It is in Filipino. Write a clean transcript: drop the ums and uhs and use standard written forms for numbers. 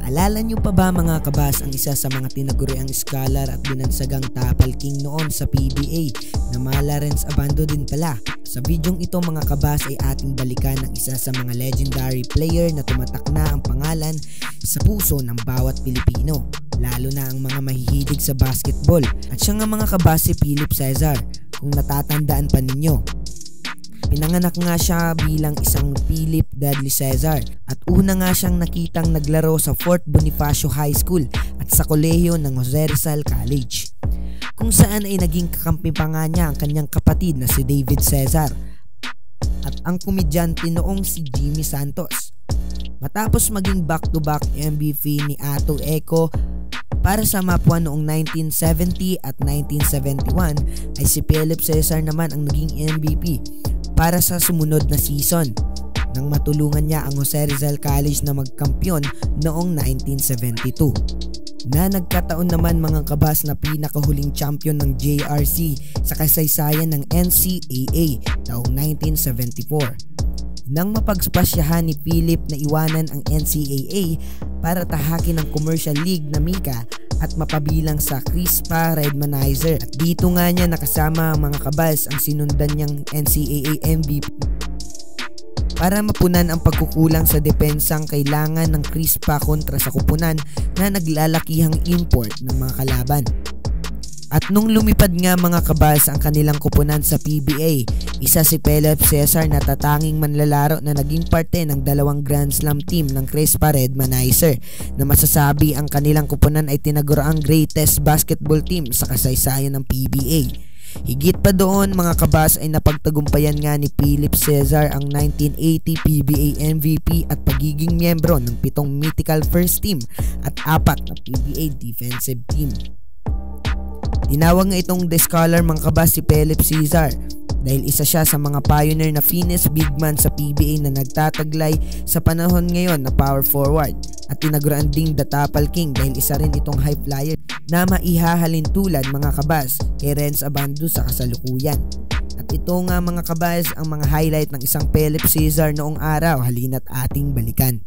Naalala nyo pa ba mga kabas ang isa sa mga tinaguriang scholar at binansagang Tapal King noon sa PBA na mala Renz Abando din pala? Sa videong ito mga kabas ay ating balikan ang isa sa mga legendary player na tumatak na ang pangalan sa puso ng bawat Pilipino, lalo na ang mga mahihilig sa basketball. At siya nga mga kabas si Philip Cesar, kung natatandaan pa ninyo. Pinanganak nga siya bilang isang Philip Dudley Cesar at una nga siyang nakitang naglaro sa Fort Bonifacio High School at sa kolehiyo ng Jose Rizal College, kung saan ay naging kakampi pa nga niya ang kanyang kapatid na si David Cesar at ang komedyante noong si Jimmy Santos. Matapos maging back-to-back MVP ni Ato Eco para sa Mapua noong 1970 at 1971, ay si Philip Cesar naman ang naging MVP para sa sumunod na season nang matulungan niya ang Jose Rizal College na magkampiyon noong 1972. Na nagkataon naman mga kabas na pinakahuling champion ng JRC sa kasaysayan ng NCAA taong 1974. Nang mapagspasyahan ni Philip na iwanan ang NCAA para tahakin ang commercial league na Mika at mapabilang sa Crispa Redmanizer. At dito nga niya nakasama ang mga kabas ang sinundan niyang NCAA MVP para mapunan ang pagkukulang sa depensang kailangan ng Crispa kontra sa kupunan na naglalakihang import ng mga kalaban. At nung lumipad nga mga kabas ang kanilang kupunan sa PBA, isa si Philip Cesar na tatanging manlalaro na naging parte ng dalawang Grand Slam team ng Crispa Redmanizer na masasabi ang kanilang kupunan ay tinaguriang greatest basketball team sa kasaysayan ng PBA. Higit pa doon mga kabas ay napagtagumpayan nga ni Philip Cesar ang 1980 PBA MVP at pagiging miyembro ng 7 mythical first team at 4 na PBA defensive team. Tinawag nga itong The Scholar mga kabas si Philip Cesar dahil isa siya sa mga pioneer na finest big man sa PBA na nagtataglay sa panahon ngayon na power forward, at tinagurian ding The Tapal King dahil isa rin itong high flyer na maihahalin tulad mga kabas kay Renz Abando sa kasalukuyan. At ito nga mga kabas ang mga highlight ng isang Philip Cesar noong araw, halina't ating balikan.